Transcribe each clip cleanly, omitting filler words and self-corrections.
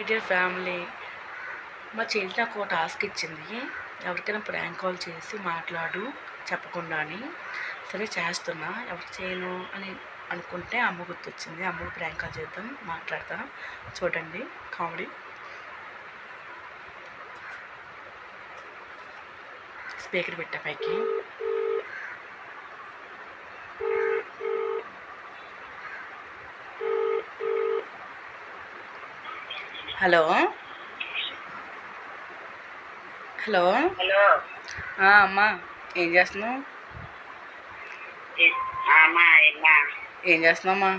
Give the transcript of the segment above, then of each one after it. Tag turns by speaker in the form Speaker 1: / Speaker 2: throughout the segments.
Speaker 1: Dear family, మా చెల్లి నాకు ఒక టాస్క్ ఇచ్చింది. ఎవరికైనా ప్రాంక్ కాల్ చేసి మాట్లాడు చెప్పకుండా అని. సరే చేస్తున్నా. ఎవరికి చేయను అని అనుకుంటే అమ్మ గుర్తొచ్చింది. అమ్మకు ప్రాంక్ కాల్ చేద్దాం, మాట్లాడతాను. చూడండి కామెడీ. స్పీకర్ పెట్టా పైకి. హలో హలో
Speaker 2: హలో
Speaker 1: అమ్మా, ఏం చేస్తున్నావు? ఏం చేస్తున్నావమ్మా?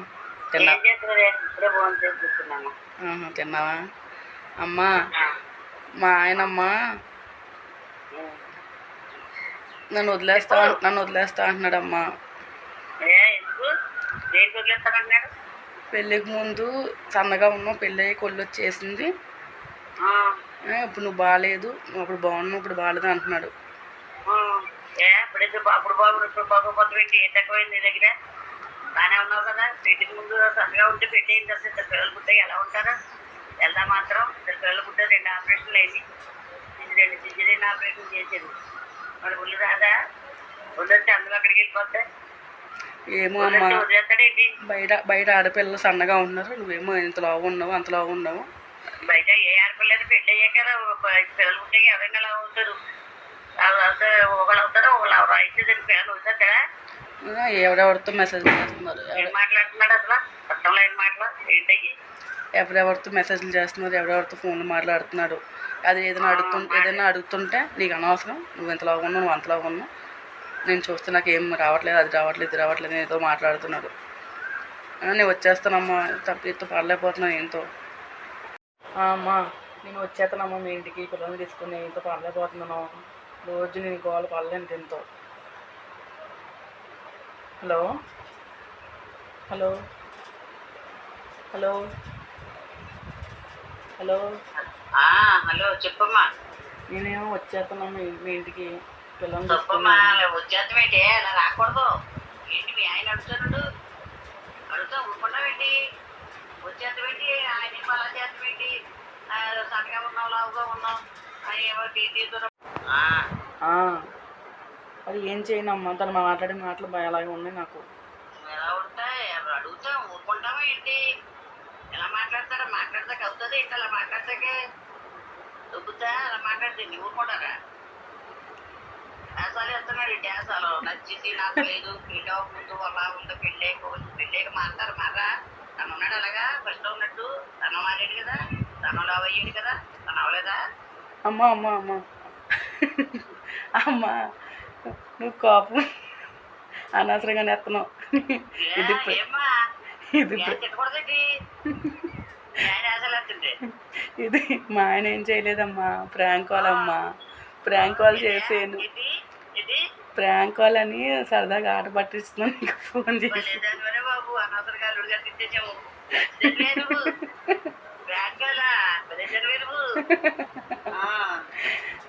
Speaker 1: తిన్నావా? అమ్మా, మా ఆయనమ్మా నన్ను వదిలేస్తా అంటున్నాడమ్మా. పెళ్ళికి ముందు సన్నగా ఉన్నావు, పెళ్ళి అయ్యి కొళ్ళు వచ్చేసింది. ఇప్పుడు నువ్వు బాగాలేదు, అప్పుడు బాగున్నావు, ఇప్పుడు బాగాలేదు అంటున్నాడు.
Speaker 2: అప్పుడు బాగుపోతుంది ఏం తక్కువైంది నీ దగ్గర? బాగానే ఉన్నావు కదా. పెళ్లికి ముందు సన్నగా ఉంటే పెళ్లి అయిన తర్వాత ఇద్దరు పిల్లలు పుట్టాయి ఎలా ఉంటారా? ఎలా మాత్రం ఇద్దరు పిల్లలు పుట్టారు, 2 ఆపరేషన్లు అయింది. 2 సిజరీన్ ఆపరేషన్ చేసేది. మరి ఒళ్ళు రాదా? ఒళ్ళు వచ్చి అందులో అక్కడికి వెళ్ళిపోతే
Speaker 1: ఏమో అమ్మా, బయట ఆడపిల్లలు సన్నగా ఉన్నారు, నువ్వేమో ఇంతలో ఉన్నావు అంతలో ఉన్నావు.
Speaker 2: బయట ఏ ఆడపిల్లలు పెళ్లి అయ్యాక పిల్లలు పుట్టాక ఎవరైనా అలా అవుతారు. ఒకళ్ళు అవుతారో ఒకళ్ళు ఎవరు అయితే దాని పిల్లలు అవుతారా?
Speaker 1: ఎవరెవరితో మెసేజ్లు చేస్తున్నారు,
Speaker 2: ఏం మాట్లాడుతున్నాడు అసలు? అర్థంలో ఏం మాట్లాడు ఏంటయ్యి?
Speaker 1: ఎవరెవరితో మెసేజ్లు చేస్తున్నారు, ఎవరెవరితో ఫోన్లు మాట్లాడుతున్నాడు. అది ఏదైనా అడుగుతుంటే నీకు అనవసరం, నువ్వు ఇంతలో ఉన్నావు, నువ్వు అంతలో ఉన్నావు, నేను చూస్తే నాకు ఏం రావట్లేదు, అది రావట్లేదు, ఇది రావట్లేదు ఏదో మాట్లాడుతున్నాడు. నేను వచ్చేస్తానమ్మా, తప్పితో పడలేకపోతున్నాను ఏంతో. అమ్మా, నేను వచ్చేస్తానమ్మా మీ ఇంటికి, పిల్లల్ని తీసుకుని ఏంతో పడలేకపోతున్నాను. రోజు నేను గోల పడలేను దీంతో. Hello hello hello hello
Speaker 2: hello చెప్పమ్మా.
Speaker 1: నేనేమో వచ్చేస్తానమ్మా మీ ఇంటికి, పిల్లల్ని
Speaker 2: తప్పమ్మా. వచ్చేస్తామేంటి? అలా రాకూడదు. ఏంటి మీ ఆయన అడుగుతున్నాడు? అడుగుతా ఊరుకున్నావేంటి? వచ్చేస్తామేంటి? ఆయన అలా చేస్తామేంటి? సన్నగా ఉన్నావు, లావుగా ఉన్నావు, ఏమో
Speaker 1: అది ఏం చేయనమ్మా, తను మాట్లాడే మాటలు అలాగే ఉన్నాయి నాకు.
Speaker 2: ఎలా ఉంటాయి? అడుగుతా ఊరుకుంటావా ఏంటి? ఎలా మాట్లాడతారా? మాట్లాడతాక అవుతుంది ఏంటి? అలా మాట్లాడతాకే దొబ్బుతా, అలా మాట్లాడితే నీ ఊరుకుంటారా? డ్యాసాలు వేస్తున్నాడు. డ్యాసాలు నచ్చింది నాకు లేదు, పెళ్ళి ముందు అలా ఉందో పెళ్ళేక మారుతారు మారా. తను ఉన్నాడు అలాగా ఫస్ట్ ఉన్నట్టు. తను మారాడు కదా, తను లావు అయ్యాడు కదా, తను అవ్వలేదా?
Speaker 1: అమ్మా అమ్మా అమ్మా అమ్మా, నువ్వు కోపం అనవసరంగానే ఎత్తన్నావు. ఇది మా ఆయన ఏం చేయలేదమ్మా, ప్రాంక్ కాల్ అమ్మా. ప్రాంక్ కాల్ చేసాను, ప్రాంక్ కాల్ అని సరదాగా ఆట పట్టిస్తున్నాను నీకు ఫోన్ చేసి.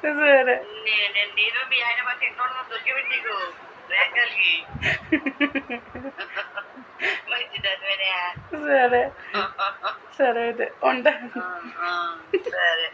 Speaker 1: సరే
Speaker 2: నేను మీ ఆయన మాకు ఎన్నో దొరికింది నీకు రేఖలకి.
Speaker 1: సరే సరే అయితే ఉంటా.
Speaker 2: సరే.